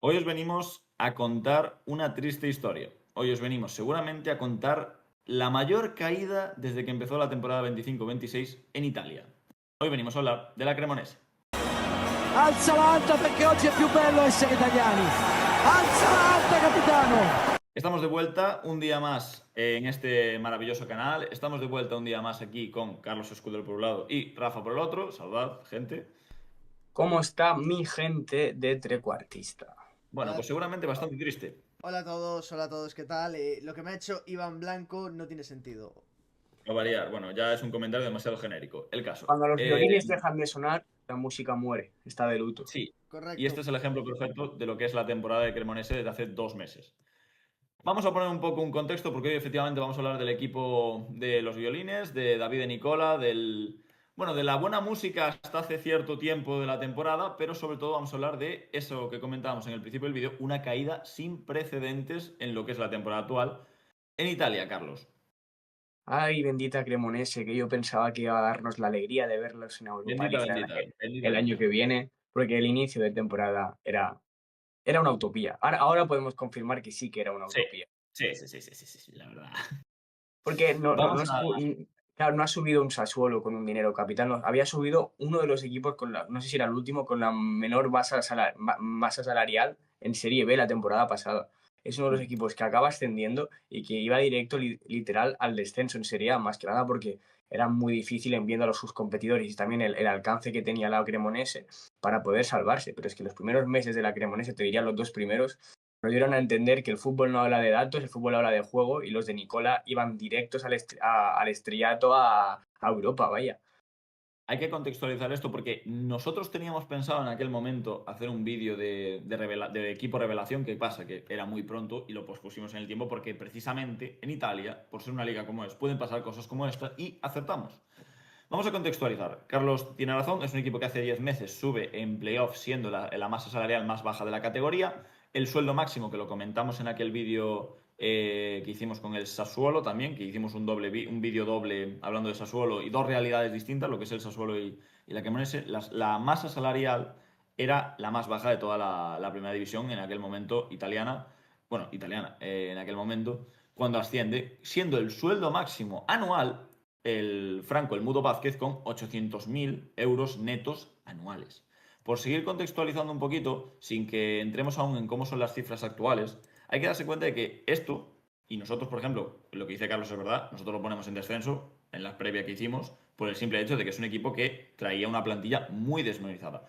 Hoy os venimos a contar una triste historia. Hoy os venimos seguramente a contar la mayor caída desde que empezó la temporada 25-26 en Italia. Hoy venimos a hablar de la Cremonese. Alzala alta perché oggi è più bello essere italiani. Alzala alta, capitano. Estamos de vuelta un día más en este maravilloso canal. Estamos de vuelta un día más aquí con Carlos Escudero por un lado y Rafa por el otro. Saludad, gente. ¿Cómo está mi gente de trecuartista? Bueno, Hola, pues seguramente bastante triste. hola a todos, ¿qué tal? Lo que me ha hecho Iván Blanco no tiene sentido. A variar, bueno, ya es un comentario demasiado genérico. El caso. Cuando los violines dejan de sonar, la música muere, está de luto. Sí, y Correcto. este es el ejemplo perfecto de lo que es la temporada de Cremonese desde hace 2 meses. Vamos a poner un poco un contexto porque hoy efectivamente vamos a hablar del equipo de los violines, de David y Nicola, bueno, de la buena música hasta hace cierto tiempo de la temporada, pero sobre todo vamos a hablar de eso que comentábamos en el principio del vídeo, una caída sin precedentes en lo que es la temporada actual en Italia, Carlos. Ay, bendita Cremonese, que yo pensaba que iba a darnos la alegría de verlos en Europa Bendita, League bendita, bendita, el año bendita. que viene, porque el inicio de temporada era una utopía. Ahora podemos confirmar que sí que era una Sí, utopía. sí, sí, sí, sí, sí, sí, la verdad. Porque Vamos a... claro, no ha subido un Sassuolo con un dinero capital, había subido uno de los equipos no sé si era el último, con la menor masa salarial en Serie B la temporada pasada. Es uno de los equipos que acaba ascendiendo y que iba directo literal al descenso en Serie A, más que nada porque era muy difícil en viendo a sus competidores y también el alcance que tenía la Cremonese para poder salvarse. Pero es que los primeros meses de la Cremonese, te diría los dos primeros, nos dieron a entender que el fútbol no habla de datos, el fútbol habla de juego y los de Nicola iban directos al estrellato a Europa, vaya. Hay que contextualizar esto porque nosotros teníamos pensado en aquel momento hacer un vídeo de equipo revelación. ¿Qué pasa? Que era muy pronto y lo pospusimos en el tiempo porque precisamente en Italia, por ser una liga como es, pueden pasar cosas como esta y acertamos. Vamos a contextualizar. Carlos tiene razón, es un equipo que hace 10 meses sube en playoff siendo la masa salarial más baja de la categoría. El sueldo máximo, que lo comentamos en aquel vídeo que hicimos con el Sassuolo también, que hicimos un vídeo doble hablando de Sassuolo y dos realidades distintas, lo que es el Sassuolo y la Cremonese. La masa salarial era la más baja de toda la primera división en aquel momento italiana. Bueno, italiana, en aquel momento, cuando asciende, siendo el sueldo máximo anual el Franco, el Mudo Vázquez, con 800.000 euros netos anuales. Por seguir contextualizando un poquito, sin que entremos aún en cómo son las cifras actuales, hay que darse cuenta de que esto, y nosotros, por ejemplo, lo que dice Carlos es verdad, nosotros lo ponemos en descenso, en la previa que hicimos, por el simple hecho de que es un equipo que traía una plantilla muy desmonetizada.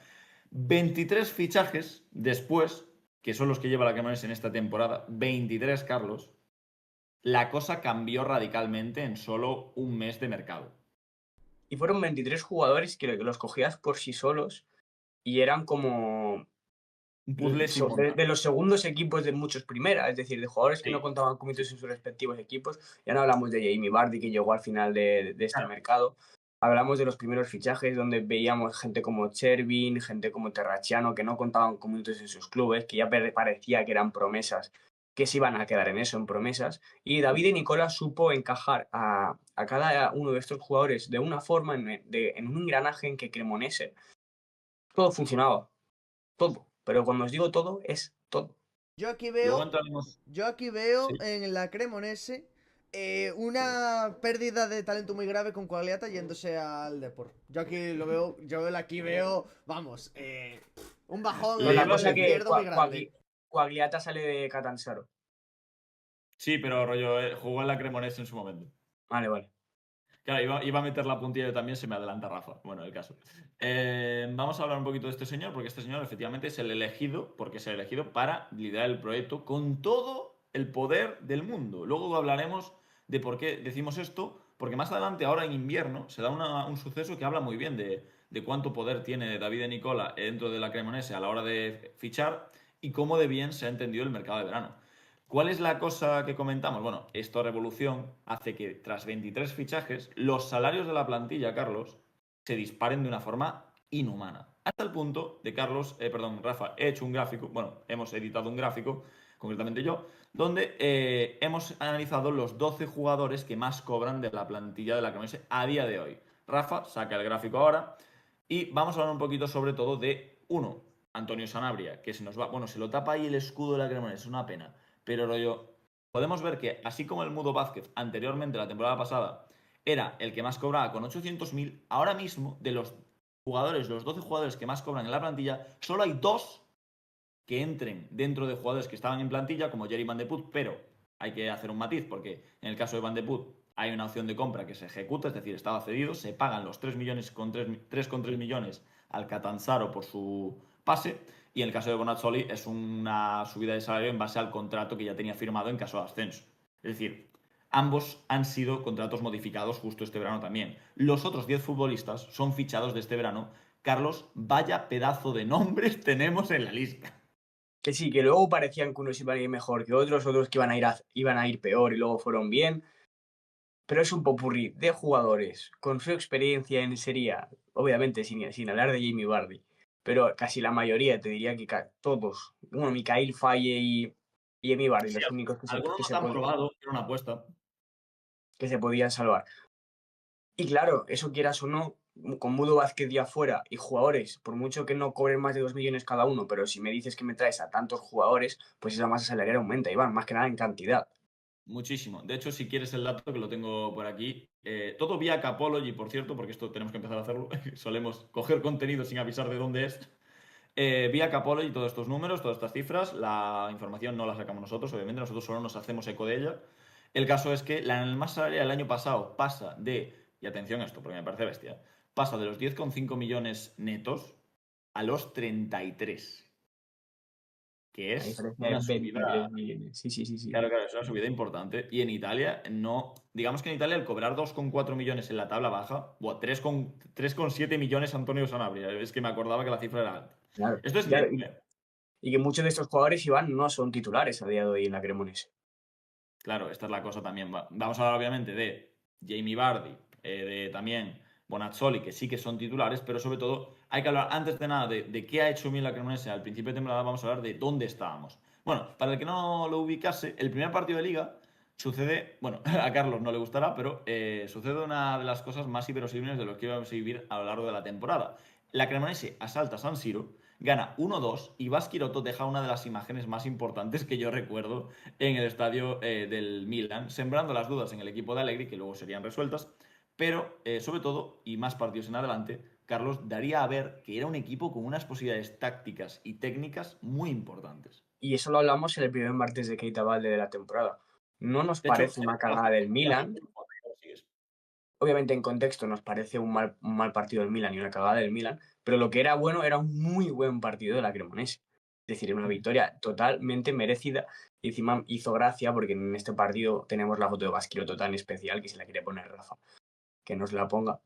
23 fichajes después, que son los que lleva la Cremonese en esta temporada, 23, Carlos, la cosa cambió radicalmente en solo un mes de mercado. Y fueron 23 jugadores que los cogías por sí solos y eran como Un puzzle sin montar. de los segundos equipos de muchos primera, es decir, de jugadores que no Sí, contaban con minutos en sus respectivos equipos. Ya no hablamos de Jamie Vardy, que llegó al final de este claro. mercado. Hablamos de los primeros fichajes, donde veíamos gente como Chervin, gente como Terracciano, que no contaban con minutos en sus clubes, que ya parecía que eran promesas, que se iban a quedar en eso, en promesas. Y David y Nicola supo encajar a cada uno de estos jugadores de una forma, en un engranaje en que Cremonese todo funcionaba. Todo. Pero cuando os digo todo, es todo. Yo aquí Luego veo, entraremos. yo aquí veo Sí. en la Cremonese una pérdida de talento muy grave con Coagliata yéndose al Depor. Yo aquí lo veo, aquí veo, vamos, un bajón Pero Le en la el iba a cosa lateral decir. que izquierdo muy grande. Coagliata sale de Catanzaro. Sí, pero rollo, jugó en la Cremonese en su momento. Vale, vale. Claro, iba a meter la puntilla yo también, se me adelanta Rafa. Bueno, el caso. Vamos a hablar un poquito de este señor, porque este señor efectivamente es el elegido, porque es el elegido para liderar el proyecto con todo el poder del mundo. Luego hablaremos de por qué decimos esto, porque más adelante, ahora en invierno, se da un suceso que habla muy bien de cuánto poder tiene David de Nicola dentro de la Cremonese a la hora de fichar y cómo de bien se ha entendido el mercado de verano. ¿Cuál es la cosa que comentamos? Bueno, esta revolución hace que tras 23 fichajes los salarios de la plantilla, Carlos, se disparen de una forma inhumana. Hasta el punto de Carlos, perdón, Rafa, he hecho un gráfico, bueno, hemos editado un gráfico, concretamente yo, donde hemos analizado los 12 jugadores que más cobran de la plantilla de la Cremonese a día de hoy. Rafa saca el gráfico ahora y vamos a hablar un poquito sobre todo de uno, Antonio Sanabria, que se nos va. Bueno, se lo tapa ahí el escudo de la Cremonese, es una pena. Pero rollo, podemos ver que, así como el Mudo Vázquez anteriormente, la temporada pasada, era el que más cobraba con 800.000, ahora mismo, de los jugadores, los 12 jugadores que más cobran en la plantilla, solo hay 2 que entren dentro de jugadores que estaban en plantilla, como Jerry Van de Put, pero hay que hacer un matiz, porque en el caso de Van de Put hay una opción de compra que se ejecuta, es decir, estaba cedido, se pagan los 3,3 millones al Catanzaro por su pase, y en el caso de Bonazzoli es una subida de salario en base al contrato que ya tenía firmado en caso de ascenso. Es decir, ambos han sido contratos modificados justo este verano también. Los otros 10 futbolistas son fichados de este verano. Carlos, vaya pedazo de nombres tenemos en la lista. Que sí, que luego parecían que unos iban a ir mejor que otros, otros que iban a ir peor y luego fueron bien. Pero es un popurrí de jugadores con su experiencia en Serie A, obviamente sin hablar de Jamie Vardy, pero casi la mayoría, te diría que todos, bueno, Mikael Faye y Jamie Vardy, Sí, los únicos algunos nos han probado, era una apuesta. que se podían salvar. Y claro, eso quieras o no, con Mudo Vázquez ya fuera y jugadores, por mucho que no cobren más de 2 millones cada uno, pero si me dices que me traes a tantos jugadores, pues esa masa salarial aumenta, Iván, más que nada en cantidad. Muchísimo. De hecho, si quieres el dato, que lo tengo por aquí, todo vía Capology, por cierto, porque esto tenemos que empezar a hacerlo. Solemos coger contenido sin avisar de dónde es. Vía Capology, todos estos números, todas estas cifras, la información no la sacamos nosotros, obviamente, nosotros solo nos hacemos eco de ella. El caso es que la masa salarial del año pasado pasa de, y atención a esto, porque me parece bestia, pasa de los 10,5 millones netos a los 33, que La es diferencia de una subida. 23 millones. Sí, sí, sí, sí. Claro, claro, es una subida importante. Y en Italia, no. Digamos que en Italia, al cobrar 2,4 millones en la tabla baja, o 3,7 millones Antonio Sanabria. Es que me acordaba que la cifra era alta. Claro. Esto es Claro, neto. y que muchos de estos jugadores, Iván, no son titulares a día de hoy en la Cremonese. Claro, esta es la cosa también. Vamos a hablar, obviamente, de Jamie Vardy, de también Bonazzoli, que sí que son titulares, pero sobre todo hay que hablar, antes de nada, de qué ha hecho bien la Cremonese al principio de temporada. Vamos a hablar de dónde estábamos. Bueno, para el que no lo ubicase, el primer partido de Liga sucede, bueno, a Carlos no le gustará, pero sucede una de las cosas más inverosímiles de lo que íbamos a vivir a lo largo de la temporada. La Cremonese asalta San Siro, gana 1-2 y Baschirotto deja una de las imágenes más importantes que yo recuerdo en el estadio del Milan, sembrando las dudas en el equipo de Allegri, que luego serían resueltas, pero sobre todo, y más partidos en adelante, Carlos daría a ver que era un equipo con unas posibilidades tácticas y técnicas muy importantes. Y eso lo hablamos en el primer martes de Keita Balde de la temporada. No nos De hecho, parece una cagada del Milan. sigues. Obviamente, en contexto, nos parece un mal partido del Milan y una cagada del Milan. Pero lo que era bueno era un muy buen partido de la Cremonese. Es decir, una victoria totalmente merecida. Y encima hizo gracia porque en este partido tenemos la foto de Baschirotto tan especial que se la quiere poner Rafa. Que nos la ponga.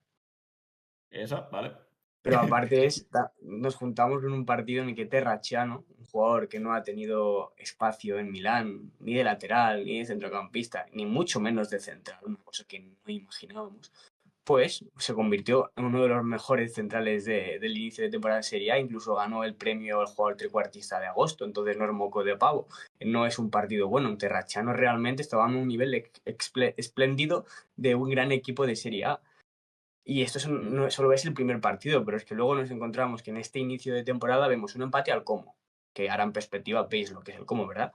Esa, vale. Pero aparte nos juntamos en un partido en el que Terracciano, un jugador que no ha tenido espacio en Milán, ni de lateral, ni de centrocampista, ni mucho menos de central, una cosa que no imaginábamos, pues se convirtió en uno de los mejores centrales del inicio de temporada de Serie A, incluso ganó el premio al jugador trecuartista de agosto, entonces no es moco de pavo, no es un partido bueno. Terracciano realmente estaba en un nivel espléndido de un gran equipo de Serie A. Y esto no solo es el primer partido, pero es que luego nos encontramos que en este inicio de temporada vemos un empate al Como, que ahora en perspectiva veis lo que es el Como, ¿verdad?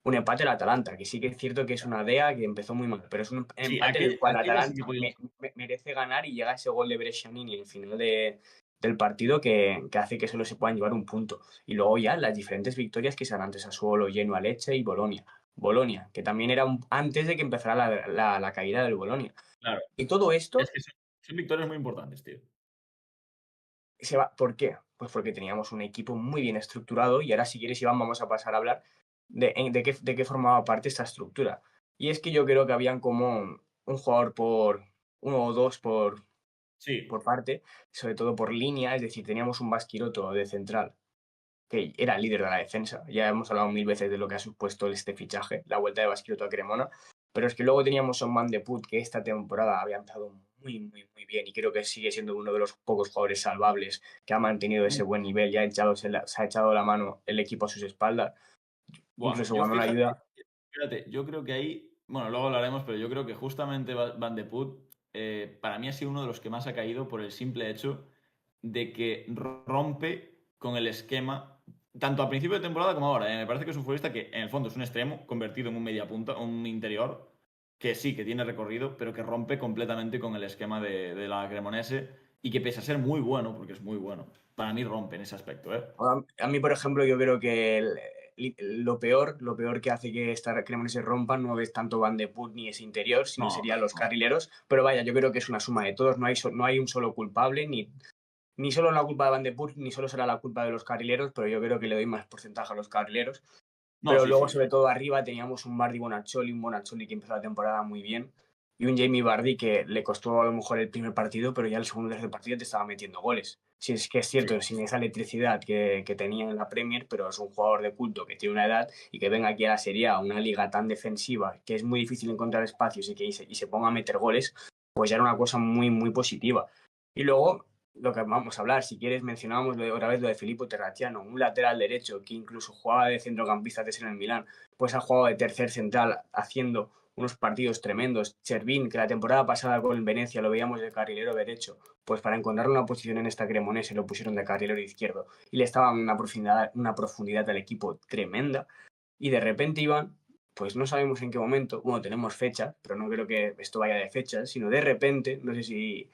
Un empate al Atalanta, que sí que es cierto que es una DEA que empezó muy mal, pero es un Sí, empate en el cual aquella sí que Atalanta podíamos. merece ganar y llega ese gol de Brescianini en el final del partido que hace que solo se puedan llevar un punto. Y luego ya las diferentes victorias que se dan antes Sassuolo, Genoa, Lecce y Bolonia. Bolonia, que también era antes de que empezara la caída del Bolonia. Claro. Y todo esto Es que son victorias muy importantes, tío. se va. ¿Por qué? Pues porque teníamos un equipo muy bien estructurado y ahora si quieres, Iván, vamos a pasar a hablar de qué formaba parte esta estructura. Y es que yo creo que habían como un jugador uno o dos Sí, por parte, sobre todo por línea, es decir, teníamos un Baschirotto de central que era el líder de la defensa. Ya hemos hablado 1000 veces de lo que ha supuesto este fichaje, la vuelta de Baschirotto a Cremona, pero es que luego teníamos a un Van de Put que esta temporada había empezado muy, muy, muy bien y creo que sigue siendo uno de los pocos jugadores salvables que ha mantenido ese buen nivel y se ha echado la mano el equipo a sus espaldas. buah, Incluso ganó la ayuda. fíjate, yo creo que ahí, bueno, luego hablaremos, pero yo creo que justamente Van de Put para mí ha sido uno de los que más ha caído por el simple hecho de que rompe con el esquema tanto a principio de temporada como ahora. Me parece que es un futbolista que en el fondo es un extremo convertido en un media punta, un interior, que sí, que tiene recorrido, pero que rompe completamente con el esquema de la Cremonese y que pese a ser muy bueno, porque es muy bueno, para mí rompe en ese aspecto, ¿eh? A mí, por ejemplo, yo creo que lo peor que hace que esta Cremonese rompan no es tanto Van de Poel ni ese interior, sino No, serían los no. carrileros. Pero vaya, yo creo que es una suma de todos, no hay un solo culpable, ni solo la culpa de Van de Poel, ni solo será la culpa de los carrileros, pero yo creo que le doy más porcentaje a los carrileros. No, Pero sí, luego, sí. sobre todo arriba, teníamos un Bardi Bonacholi, un Bonacholi que empezó la temporada muy bien, y un Jamie Vardy que le costó a lo mejor el primer partido, pero ya el segundo y tercer partido te estaba metiendo goles. Si es que es Sí. cierto, sin esa electricidad que tenía en la Premier, pero es un jugador de culto que tiene una edad y que venga aquí a la Serie A, una liga tan defensiva, que es muy difícil encontrar espacios y se ponga a meter goles, pues ya era una cosa muy, muy positiva. Y luego, lo que vamos a hablar, si quieres, mencionábamos otra vez lo de Filippo Terracciano, un lateral derecho que incluso jugaba de centrocampista antes en el Milán, pues ha jugado de tercer central haciendo unos partidos tremendos. Chervín, que la temporada pasada con el Venecia lo veíamos de carrilero derecho, pues para encontrar una posición en esta Cremonese lo pusieron de carrilero izquierdo y le estaban una profundidad al equipo tremenda. Y de repente iban, pues no sabemos en qué momento, bueno, tenemos fecha, pero no creo que esto vaya de fechas, sino de repente, no sé si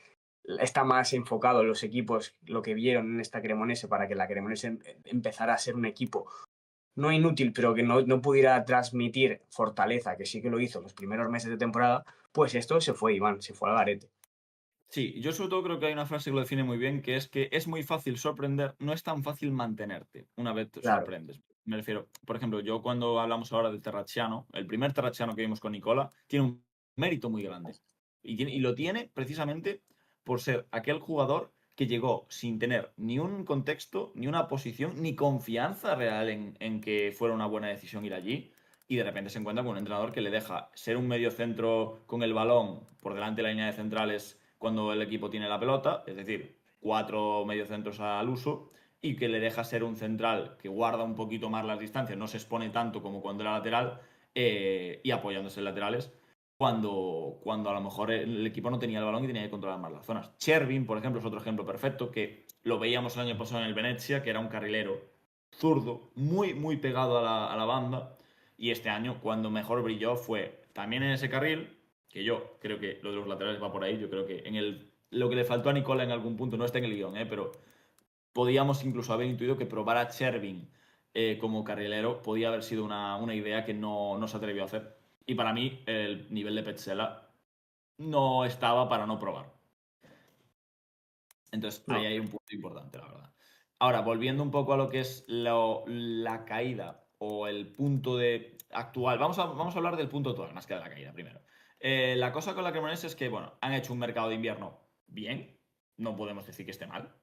está más enfocado en los equipos, lo que vieron en esta Cremonese para que la Cremonese empezara a ser un equipo no inútil, pero que no pudiera transmitir fortaleza, que sí que lo hizo en los primeros meses de temporada, pues esto se fue, Iván, se fue al garete. Sí, yo sobre todo creo que hay una frase que lo define muy bien, que es muy fácil sorprender, no es tan fácil mantenerte una vez te Claro. sorprendes. Me refiero, por ejemplo, yo cuando hablamos ahora del Terracciano, el primer Terracciano que vimos con Nicola, tiene un mérito muy grande. Y lo tiene precisamente por ser aquel jugador que llegó sin tener ni un contexto, ni una posición, ni confianza real en que fuera una buena decisión ir allí. Y de repente se encuentra con un entrenador que le deja ser un medio centro con el balón por delante de la línea de centrales cuando el equipo tiene la pelota, es decir, 4 mediocentros al uso, y que le deja ser un central que guarda un poquito más las distancias, no se expone tanto como cuando era lateral, y apoyándose en laterales, cuando a lo mejor el equipo no tenía el balón y tenía que controlar más las zonas. Chervin, por ejemplo, es otro ejemplo perfecto, que lo veíamos el año pasado en el Venezia, que era un carrilero zurdo, muy, muy pegado a la banda, y este año, cuando mejor brilló, fue también en ese carril, que yo creo que lo de los laterales va por ahí. Yo creo que lo que le faltó a Nicola en algún punto no está en el guión, pero podíamos incluso haber intuido que probar a Chervin como carrilero podía haber sido una idea que no se atrevió a hacer. Y para mí, el nivel de Petzela no estaba para no probar. Entonces, ahí No. hay un punto importante, la verdad. Ahora, volviendo un poco a lo que es la caída o el punto de actual. Vamos a hablar del punto actual, más que de la caída primero. La cosa con la Cremonese es que, bueno, han hecho un mercado de invierno bien. No podemos decir que esté mal.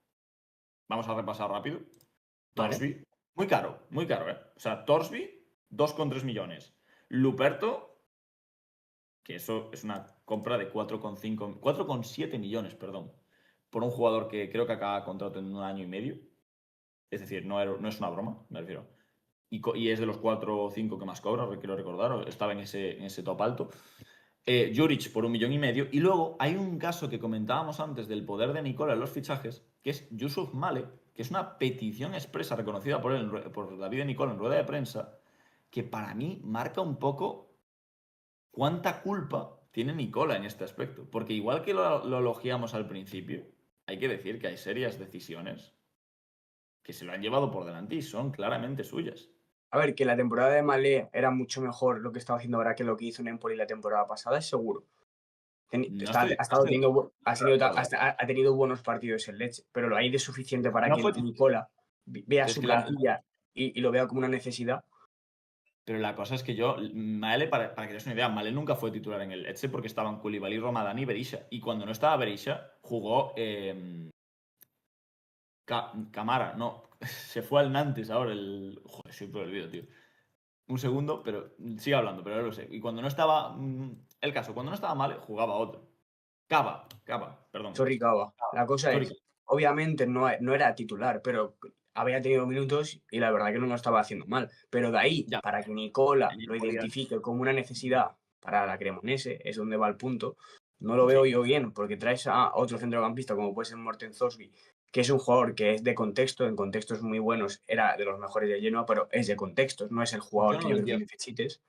Vamos a repasar rápido. Vale. Torsby, muy caro, ¿eh? O sea, Torsby, 2,3 millones. Luperto, que eso es una compra de 4,5, 4,7 millones, perdón, por un jugador que creo que acaba contrato en un año y medio. Es decir, no es una broma, me refiero. Y es de los 4 o 5 que más cobra, quiero recordar, estaba en ese top alto. Juric por 1,5 millones. Y luego hay un caso que comentábamos antes del poder de Nicola en los fichajes, que es Yusuf Male, que es una petición expresa reconocida por él, por David de Nicola en rueda de prensa, que para mí marca un poco cuánta culpa tiene Nicola en este aspecto. Porque igual que lo elogiamos al principio, hay que decir que hay serias decisiones que se lo han llevado por delante y son claramente suyas. A ver, que la temporada de Malé era mucho mejor lo que estaba haciendo ahora que lo que hizo en Empoli la temporada pasada, es seguro. No estoy, Ha no estado estoy teniendo, de acuerdo. ha tenido buenos partidos en Leche, pero lo hay de suficiente para No que fue Nicola vea pero es su que plantilla y lo vea como una necesidad. pero la cosa es que Male, para que te des una idea, Male nunca fue titular en el Elche porque estaban Koulibaly, Ramadani y Berisha. Y cuando no estaba Berisha, jugó Camara, no, se fue al Nantes ahora, Joder, siempre lo olvido, tío. Un segundo, pero sigue hablando, pero no lo sé. Y cuando no estaba, el caso, cuando no estaba Male, jugaba otro. Cava, perdón. Sorry, Cava. La cosa Sorry. es, obviamente no era titular, pero había tenido minutos y la verdad que no lo estaba haciendo mal. Pero de ahí, Ya, para que Nicola allí lo podía. identifique como una necesidad para la Cremonese, es donde va el punto. No lo veo Sí. yo bien, porque traes a otro centrocampista como puede ser Morten Zosby, que es un jugador que es de contexto, en contextos muy buenos, era de los mejores de Genoa, pero es de contextos, no es el jugador Yo que no yo lo creo que entiendo. necesites.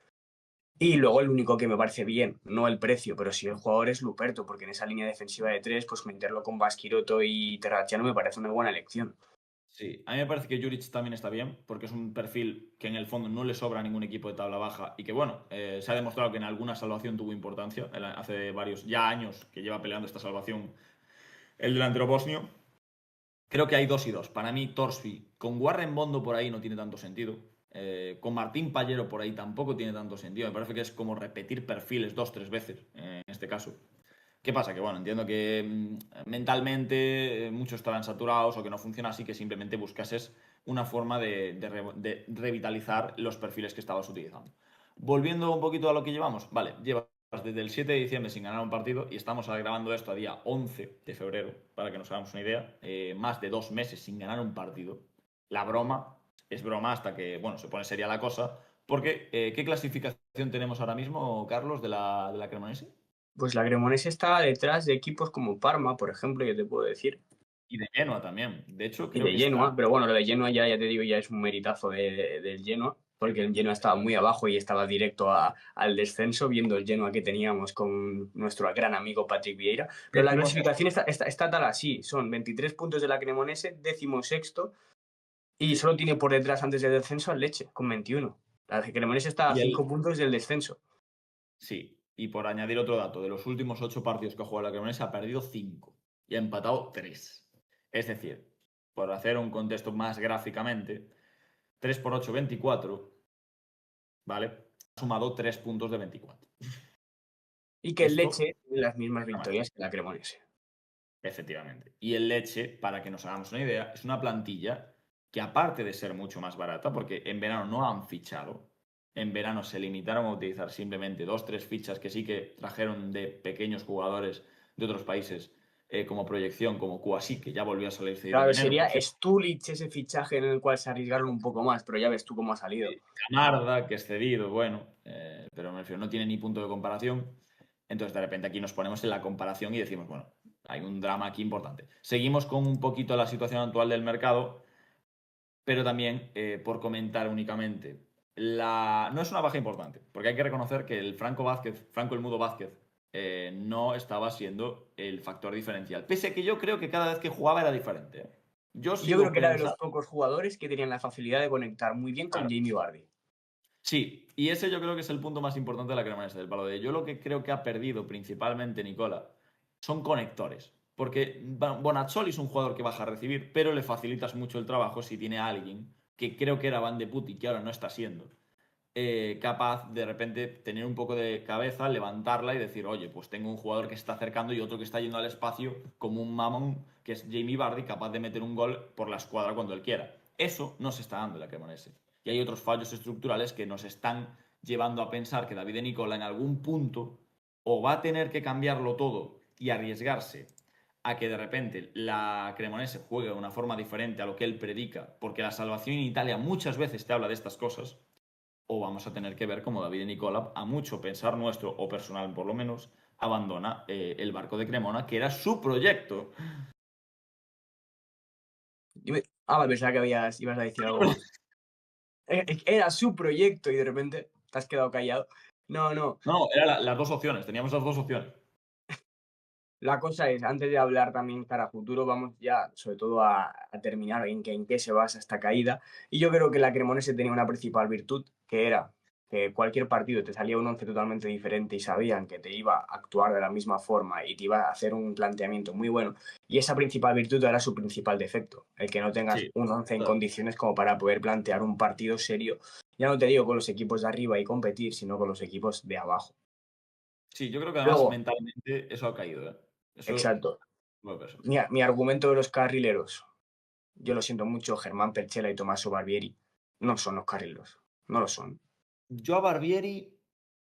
Y luego el único que me parece bien, no el precio, pero sí el jugador es Luperto, porque en esa línea defensiva de 3, pues meterlo con Baskiroto y Terracciano me parece una buena elección. Sí, a mí me parece que Juric también está bien, porque es un perfil que en el fondo no le sobra a ningún equipo de tabla baja y que, bueno, se ha demostrado que en alguna salvación tuvo importancia. Hace varios ya años que lleva peleando esta salvación el delantero bosnio. Creo que hay 2 y 2. Para mí, Torsby con Warren Bondo por ahí no tiene tanto sentido. Con Martín Pallero por ahí tampoco tiene tanto sentido. Me parece que es como repetir perfiles 2, 3 veces en este caso. ¿Qué pasa? Que bueno, entiendo que mentalmente muchos estaban saturados o que no funciona así, que simplemente buscases una forma de revitalizar los perfiles que estabas utilizando. Volviendo un poquito a lo que llevamos, vale, llevas desde el 7 de diciembre sin ganar un partido y estamos grabando esto a día 11 de febrero, para que nos hagamos una idea, más de 2 meses sin ganar un partido. La broma es broma hasta que, bueno, se pone seria la cosa, porque ¿qué clasificación tenemos ahora mismo, Carlos, de la Cremonese? Pues la Cremonese está detrás de equipos como Parma, por ejemplo, yo te puedo decir, Y de Genoa también. De hecho, y creo de que Genoa, está. pero bueno, lo de Genoa ya te digo, ya es un meritazo del Genoa, porque el Genoa estaba muy abajo y estaba directo al descenso, viendo el Genoa que teníamos con nuestro gran amigo Patrick Vieira. Pero la Décimo clasificación sexto. está tal así, son 23 puntos de la Cremonese, 16º, y solo tiene por detrás antes del descenso al Lecce, con 21. La Cremonese está a Y 5 puntos del descenso. Sí, y por añadir otro dato, de los últimos 8 partidos que ha jugado la Cremonese ha perdido 5 y ha empatado 3. Es decir, por hacer un contexto más gráficamente, 3 por 8, 24, ¿vale? Ha sumado 3 puntos de 24. Y que el Esto Lecce tiene las mismas está mal, victorias que la Cremonese. efectivamente. Y el Leche, para que nos hagamos una idea, es una plantilla que aparte de ser mucho más barata, porque en verano no han fichado, en verano se limitaron a utilizar simplemente 2, 3 fichas que sí que trajeron de pequeños jugadores de otros países como proyección, como Kouassi, que ya volvió a salir cedido en Claro, enero, sería por cierto. Stulic ese fichaje en el cual se arriesgaron un poco más, pero ya ves tú cómo ha salido. Camarda, que es cedido, bueno, pero me refiero, no tiene ni punto de comparación. Entonces, de repente aquí nos ponemos en la comparación y decimos, bueno, hay un drama aquí importante. Seguimos con un poquito la situación actual del mercado, pero también por comentar únicamente. No es una baja importante, porque hay que reconocer que el Franco el Mudo Vázquez, no estaba siendo el factor diferencial. Pese a que yo creo que cada vez que jugaba era diferente. Yo Y yo creo sigo que era de los pensando. pocos jugadores que tenían la facilidad de conectar muy bien con Claro. Jamie Vardy. Sí, y ese yo creo que es el punto más importante de la Cremonese, del palo de yo lo que creo que ha perdido principalmente Nicola son conectores. Porque Bonazzoli es un jugador que baja a recibir, pero le facilitas mucho el trabajo si tiene a alguien, que creo que era Van de Putti, que ahora no está siendo, capaz de repente tener un poco de cabeza, levantarla y decir, oye, pues tengo un jugador que se está acercando y otro que está yendo al espacio como un mamón, que es Jamie Vardy, capaz de meter un gol por la escuadra cuando él quiera. Eso no se está dando en la Cremonese. Y hay otros fallos estructurales que nos están llevando a pensar que David Nicola en algún punto o va a tener que cambiarlo todo y arriesgarse a que de repente la Cremonese juegue de una forma diferente a lo que él predica, porque la salvación en Italia muchas veces te habla de estas cosas, o vamos a tener que ver cómo David Nicola, a mucho pensar nuestro, o personal por lo menos, abandona el barco de Cremona, que era su proyecto. Pensaba que ibas a decir algo más. Era su proyecto y de repente te has quedado callado. No, no. No, eran las 2 opciones, teníamos las 2 opciones. La cosa es, antes de hablar también para futuro, vamos ya sobre todo a terminar en qué se basa esta caída. Y yo creo que la Cremonese tenía una principal virtud, que era que cualquier partido te salía un once totalmente diferente y sabían que te iba a actuar de la misma forma y te iba a hacer un planteamiento muy bueno. Y esa principal virtud era su principal defecto, el que no tengas Sí, un once en claro. condiciones como para poder plantear un partido serio. Ya no te digo con los equipos de arriba y competir, sino con los equipos de abajo. Sí, yo creo que además Luego, mentalmente eso ha caído, ¿eh? Eso exacto. lo veo eso. Mi argumento de los carrileros, yo lo siento mucho, Germán Perchela y Tommaso Barbieri no son los carrileros, no lo son. Yo a Barbieri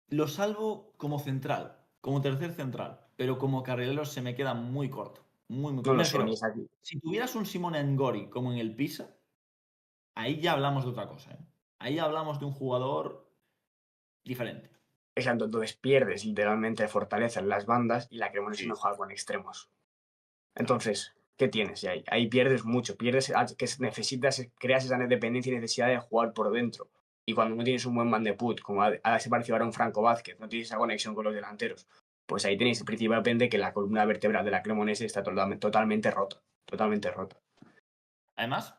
lo salvo como central, como tercer central, pero como carrilero se me queda muy corto. Muy, muy No corto. lo Me son, refiero, y es aquí. si tuvieras un Simone Ngori como en el Pisa, ahí ya hablamos de otra cosa, ¿eh? Ahí ya hablamos de un jugador diferente. Exacto, entonces pierdes literalmente fortaleza en las bandas y la Cremonese no Sí, juega con extremos. claro. Entonces, ¿qué tienes? Y ahí pierdes mucho, creas esa dependencia y necesidad de jugar por dentro. Y cuando no tienes un buen man de put, como se parecido ahora un Franco Vázquez, no tienes esa conexión con los delanteros, pues ahí tenéis principalmente que la columna vertebral de la Cremonese está totalmente rota. Totalmente rota. Además,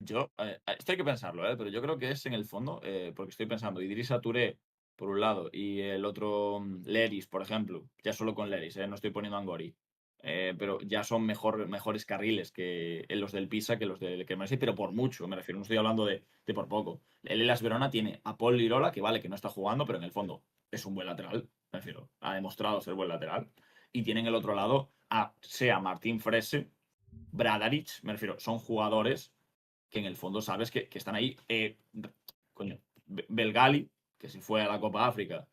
esto hay que pensarlo, pero yo creo que es en el fondo, porque estoy pensando, Idrissa Touré, por un lado, y el otro, Leris, por ejemplo, ya solo con Leris, no estoy poniendo a Angori, pero ya son mejores carriles que los del Pisa que los del Cremonese, pero por mucho, me refiero, no estoy hablando de por poco. El Hellas Verona tiene a Paul Lirola, que vale, que no está jugando, pero en el fondo es un buen lateral, me refiero, ha demostrado ser buen lateral, y tienen el otro lado sea Martín Frese, Bradaric, me refiero, son jugadores que en el fondo sabes que están ahí. Coño, Belgali, que se fue a la Copa África,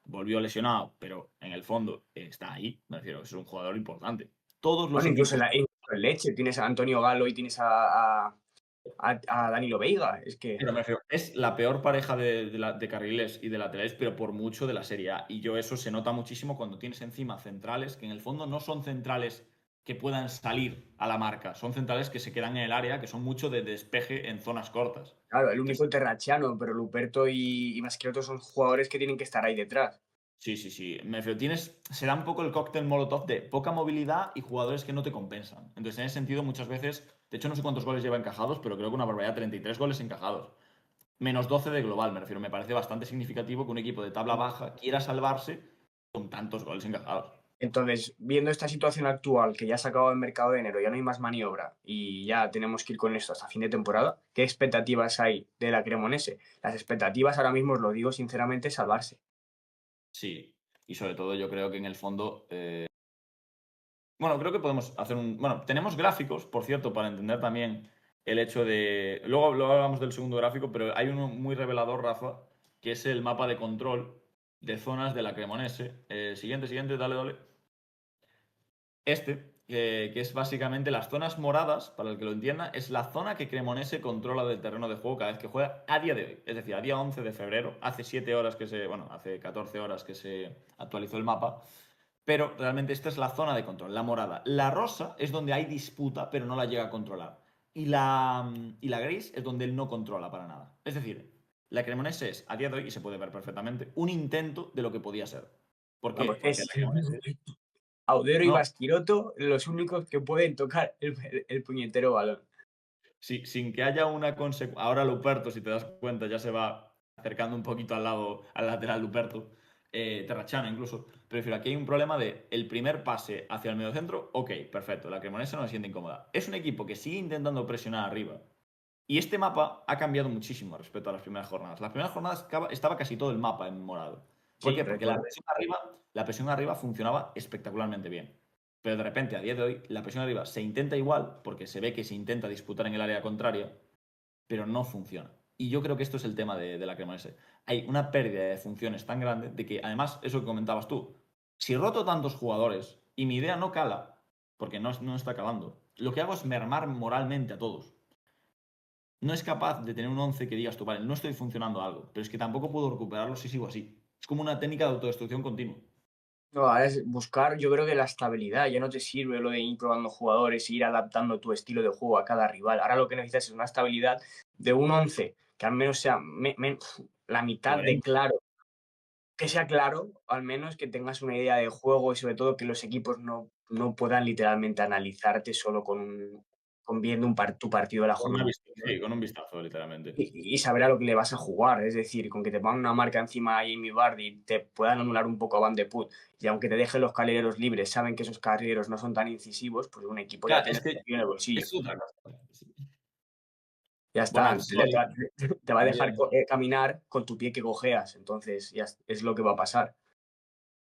volvió lesionado, pero en el fondo está ahí, me refiero, es un jugador importante. Todos los Bueno, incluso equipos. incluso en Leche tienes a Antonio Galo y tienes a Danilo Veiga. Es que. Pero me refiero, es la peor pareja de carriles y de laterales, pero por mucho de la Serie A. Y yo eso se nota muchísimo cuando tienes encima centrales que en el fondo no son centrales que puedan salir a la marca, son centrales que se quedan en el área, que son mucho de despeje en zonas cortas. Claro, el Entonces, único Terracciano, pero Luperto y Mascherotto son jugadores que tienen que estar ahí detrás. sí. Me refiero, se da un poco el cóctel Molotov de poca movilidad y jugadores que no te compensan. Entonces, en ese sentido, muchas veces, de hecho, no sé cuántos goles lleva encajados, pero creo que una barbaridad, 33 goles encajados. Menos 12 de global, me refiero. Me parece bastante significativo que un equipo de tabla baja quiera salvarse con tantos goles encajados. Entonces, viendo esta situación actual, que ya se ha acabado el mercado de enero, ya no hay más maniobra y ya tenemos que ir con esto hasta fin de temporada, ¿qué expectativas hay de la Cremonese? Las expectativas, ahora mismo os lo digo sinceramente, es salvarse. Sí, y sobre todo yo creo que en el fondo. Bueno, creo que podemos hacer un. Bueno, tenemos gráficos, por cierto, para entender también el hecho de. Luego hablamos del segundo gráfico, pero hay uno muy revelador, Rafa, que es el mapa de control de zonas de la Cremonese. Siguiente, dale. Que es básicamente las zonas moradas, para el que lo entienda, es la zona que Cremonese controla del terreno de juego cada vez que juega a día de hoy. Es decir, a día 11 de febrero, hace 7 horas hace 14 horas que se actualizó el mapa, pero realmente esta es la zona de control, la morada. La rosa es donde hay disputa, pero no la llega a controlar. Y la gris es donde él no controla para nada. Es decir, la Cremonese es, a día de hoy, y se puede ver perfectamente, un intento de lo que podía ser. ¿Por qué? Vamos, Porque es la Cremonese. Audero y No, Mascherotto los únicos que pueden tocar el puñetero balón. sí, sin que haya una consecuencia. Ahora Luperto, si te das cuenta, ya se va acercando un poquito al lateral Luperto. Terracciano incluso. Prefiero, aquí hay un problema de el primer pase hacia el mediocentro. Ok, perfecto. La Cremonese no se siente incómoda. Es un equipo que sigue intentando presionar arriba. Y este mapa ha cambiado muchísimo respecto a las primeras jornadas. Las primeras jornadas estaba casi todo el mapa en morado. ¿Por Sí, qué? Porque la recuerdo. presión arriba funcionaba espectacularmente bien. Pero de repente, a día de hoy, la presión arriba se intenta igual, porque se ve que se intenta disputar en el área contraria, pero no funciona. Y yo creo que esto es el tema de la Cremonese. Hay una pérdida de funciones tan grande de que, además, eso que comentabas tú, si roto tantos jugadores y mi idea no cala, porque no está calando, lo que hago es mermar moralmente a todos. No es capaz de tener un 11 que digas tú, vale, no estoy funcionando algo, pero es que tampoco puedo recuperarlo si sigo así. Es como una técnica de autodestrucción continua. No, ahora es buscar, yo creo que la estabilidad, ya no te sirve lo de ir probando jugadores e ir adaptando tu estilo de juego a cada rival. Ahora lo que necesitas es una estabilidad de un 11 que al menos sea la mitad de Coherente. claro, que sea claro, al menos que tengas una idea de juego y sobre todo que los equipos no puedan literalmente analizarte solo con viendo tu partido de la jornada. Sí, con un vistazo, literalmente. Y saber a lo que le vas a jugar. Es decir, con que te pongan una marca encima a Jamie Vardy, te puedan anular un poco a Van de Put, y aunque te dejen los carrileros libres, saben que esos carrileros no son tan incisivos, pues un equipo ya Claro, tiene es que en el bolsillo. es otra cosa. Ya Bueno, está. Ancelotti Te va a dejar también. caminar con tu pie que cojeas. Entonces, ya es lo que va a pasar.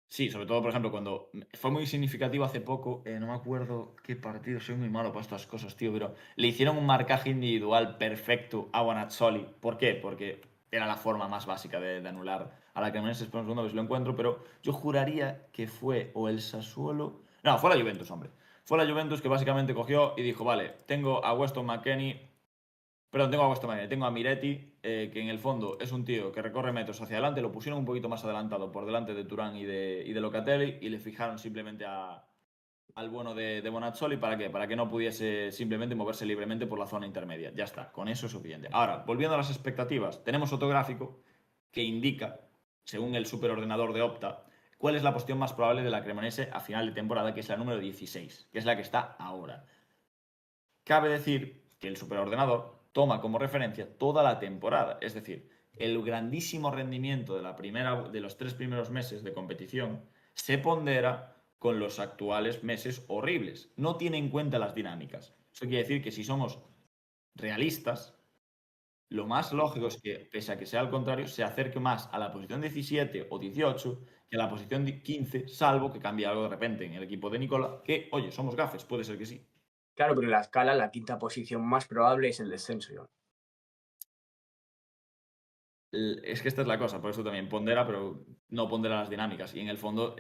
Sí, sobre todo, por ejemplo, cuando fue muy significativo hace poco, no me acuerdo qué partido, soy muy malo para estas cosas, tío, pero le hicieron un marcaje individual perfecto a Bonazzoli. ¿Por qué? Porque era la forma más básica de anular a la Cremonese. Espera un segundo que si lo encuentro, pero yo juraría que fue o el Sassuolo. No, fue la Juventus, hombre. Fue la Juventus que básicamente cogió y dijo, vale, tengo a Weston McKennie. Perdón, tengo a Guastomayor, tengo a Miretti, que en el fondo es un tío que recorre metros hacia adelante, lo pusieron un poquito más adelantado por delante de Turán y de Locatelli y le fijaron simplemente al bueno de Bonazzoli. ¿Para qué? Para que no pudiese simplemente moverse libremente por la zona intermedia. Ya está, con eso es suficiente. Ahora, volviendo a las expectativas, tenemos otro gráfico que indica, según el superordenador de Opta, cuál es la posición más probable de la Cremonese a final de temporada, que es la número 16, que es la que está ahora. Cabe decir que el superordenador toma como referencia toda la temporada, es decir, el grandísimo rendimiento de los 3 primeros meses de competición se pondera con los actuales meses horribles. No tiene en cuenta las dinámicas. Eso quiere decir que si somos realistas, lo más lógico es que, pese a que sea al contrario, se acerque más a la posición 17 o 18 que a la posición 15, salvo que cambie algo de repente en el equipo de Nicola, que, oye, somos gafes, puede ser que sí. Claro, pero en la escala, la quinta posición más probable es el descenso, John. Es que esta es la cosa, por eso también pondera, pero no pondera las dinámicas. Y en el fondo,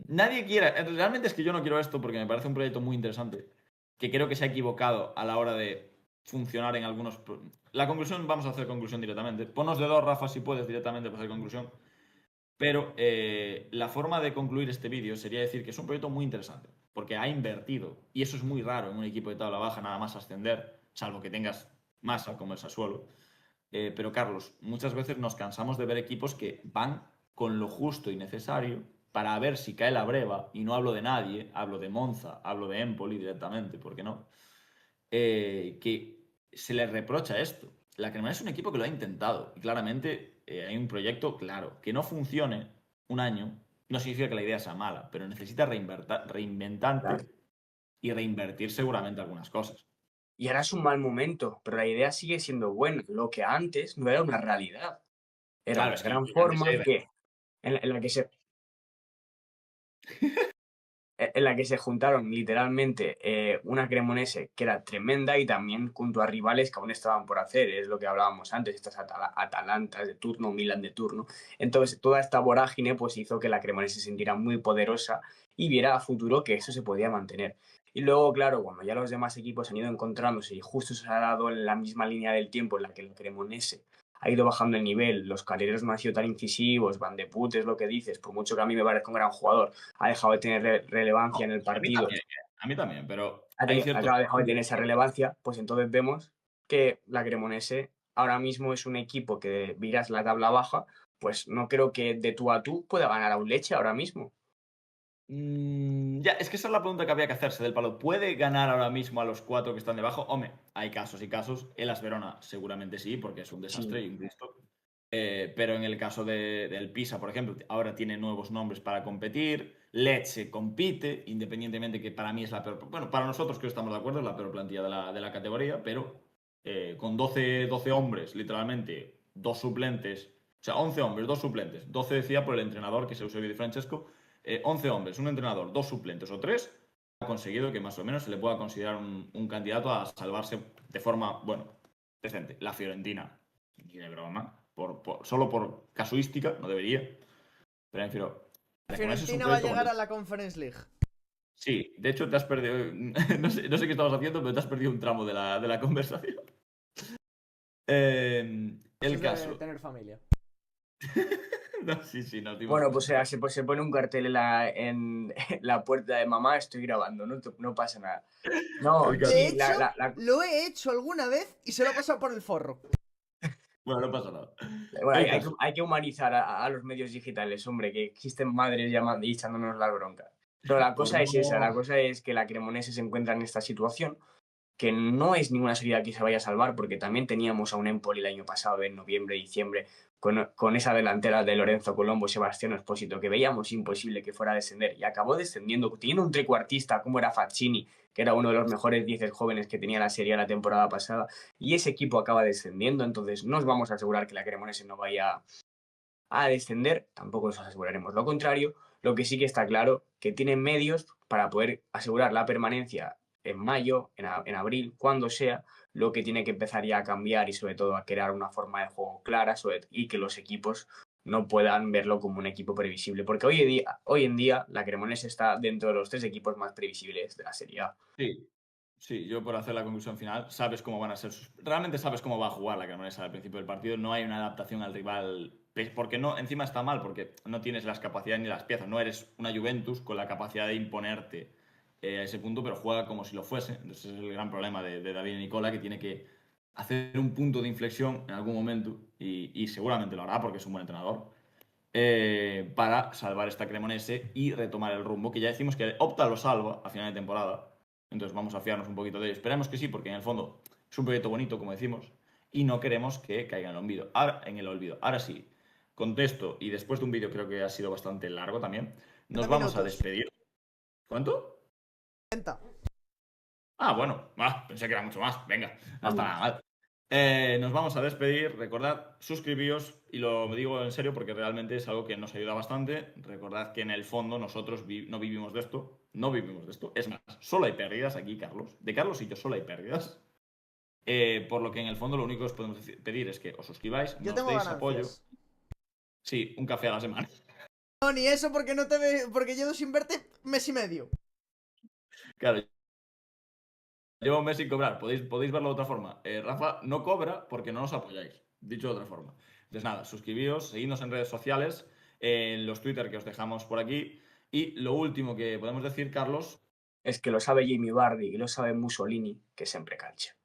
nadie quiere. Realmente es que yo no quiero esto porque me parece un proyecto muy interesante. Que creo que se ha equivocado a la hora de funcionar en algunos. La conclusión, vamos a hacer conclusión directamente. Ponos de dos, Rafa, si puedes directamente para hacer conclusión. Pero la forma de concluir este vídeo sería decir que es un proyecto muy interesante. Porque ha invertido. Y eso es muy raro en un equipo de tabla baja, nada más ascender, salvo que tengas masa como el Sassuolo. Pero Carlos, muchas veces nos cansamos de ver equipos que van con lo justo y necesario para ver si cae la breva, y no hablo de nadie, hablo de Monza, hablo de Empoli directamente, ¿por qué no? Que se les reprocha esto. La Cremonese es un equipo que lo ha intentado y claramente hay un proyecto claro. Que no funcione un año no significa que la idea sea mala, pero necesita reinventarte Claro. y reinvertir seguramente algunas cosas. Y ahora es un mal momento, pero la idea sigue siendo buena. Lo que antes no era una realidad. Era Claro, una es que gran antes forma que, en la que se juntaron literalmente una Cremonese que era tremenda y también junto a rivales que aún estaban por hacer, es lo que hablábamos antes, estas Atalantas de turno, Milan de turno. Entonces, toda esta vorágine pues hizo que la Cremonese se sintiera muy poderosa y viera a futuro que eso se podía mantener. Y luego, claro, cuando ya los demás equipos han ido encontrándose y justo se ha dado en la misma línea del tiempo en la que la Cremonese ha ido bajando el nivel, los carreros no han sido tan incisivos, Van de Put es lo que dices, por mucho que a mí me parezca un gran jugador, ha dejado de tener relevancia en el A mí partido, también, a mí también, pero ha, hay ciertos. ha dejado de tener esa relevancia, pues entonces vemos que la Cremonese ahora mismo es un equipo que miras la tabla baja, pues no creo que de tú a tú pueda ganar a un Leche ahora mismo. Ya, es que esa es la pregunta que había que hacerse del palo. ¿Puede ganar ahora mismo a los 4 que están debajo? Hombre, hay casos y casos. El As Verona seguramente sí, porque es un desastre Sí. y un Cristo. Pero en el caso del Pisa, por ejemplo, ahora tiene nuevos nombres para competir. Lecce compite, independientemente que para mí es la peor. Bueno, para nosotros creo que estamos de acuerdo, es la peor plantilla de la categoría, pero con 12 hombres, literalmente, dos suplentes. O sea, 11 hombres, dos suplentes. 12 decía por el entrenador, que es Eusebio Di Francesco. 11 hombres, un entrenador, dos suplentes o tres, ha conseguido que más o menos se le pueda considerar un candidato a salvarse de forma, bueno, decente. La Fiorentina, ni de broma, solo por casuística, no debería. Pero en fin, La con ese es un Fiorentina va a proyecto llegar bonito. a la Conference League. Sí, de hecho te has perdido, no sé qué estabas haciendo, pero te has perdido un tramo de la conversación. Eso El es de caso. tener familia. No, sí, nos dimos Bueno, cuenta. pues se pone un cartel en la puerta de mamá, estoy grabando, no pasa nada. No, El caso. De sí, hecho, lo he hecho alguna vez y se lo ha pasado por el forro. Bueno, no pasa nada. bueno, El caso. hay que humanizar a los medios digitales, hombre, que existen madres llamando y echándonos la bronca. Pero la Por cosa es esa, la no. cosa es que la Cremonese se encuentra en esta situación, que no es ninguna serie que se vaya a salvar, porque también teníamos a un Empoli el año pasado, en noviembre, diciembre, con esa delantera de Lorenzo Colombo y Sebastián Espósito, que veíamos imposible que fuera a descender, y acabó descendiendo, teniendo un trecuartista como era Faccini, que era uno de los mejores 10 jóvenes que tenía la serie la temporada pasada, y ese equipo acaba descendiendo, entonces no os vamos a asegurar que la Cremonese no vaya a descender, tampoco os aseguraremos lo contrario, lo que sí que está claro que tienen medios para poder asegurar la permanencia en mayo, en abril, cuando sea, lo que tiene que empezar ya a cambiar y sobre todo a crear una forma de juego clara y que los equipos no puedan verlo como un equipo previsible, porque hoy en día la Cremonese está dentro de los 3 equipos más previsibles de la Serie A. Sí, sí, yo por hacer la conclusión final, sabes cómo van a ser realmente sabes cómo va a jugar la Cremonese al principio del partido, no hay una adaptación al rival, porque no, encima está mal, porque no tienes las capacidades ni las piezas, no eres una Juventus con la capacidad de imponerte a ese punto, pero juega como si lo fuese. Entonces es el gran problema de David y Nicola, que tiene que hacer un punto de inflexión en algún momento, y seguramente lo hará porque es un buen entrenador, para salvar esta Cremonese y retomar el rumbo, que ya decimos que Opta lo salva a final de temporada. Entonces vamos a fiarnos un poquito de ello. Esperemos que sí, porque en el fondo es un proyecto bonito, como decimos, y no queremos que caiga en el olvido. Ahora sí, contesto, y después de un vídeo creo que ha sido bastante largo también, nos 30 vamos a minutos. despedir. ¿Cuánto? 30. Ah, bueno, pensé que era mucho más. Venga, no está nada mal. Nos vamos a despedir. Recordad, suscribíos, y lo digo en serio porque realmente es algo que nos ayuda bastante. Recordad que en el fondo nosotros no vivimos de esto. No vivimos de esto. Es más, solo hay pérdidas aquí, Carlos. De Carlos y yo solo hay pérdidas. Por lo que en el fondo lo único que os podemos pedir es que os suscribáis, Yo nos tengo deis apoyo. ganancias. Sí, un café a la semana. No, ni eso porque no te porque llevo sin verte mes y medio. Claro, llevo un mes sin cobrar. Podéis verlo de otra forma. Rafa no cobra porque no nos apoyáis. Dicho de otra forma. Entonces nada, suscribíos, seguidnos en redes sociales, en los Twitter que os dejamos por aquí. Y lo último que podemos decir, Carlos, Es que lo sabe Jamie Vardy y lo sabe Mussolini, que siempre calcha.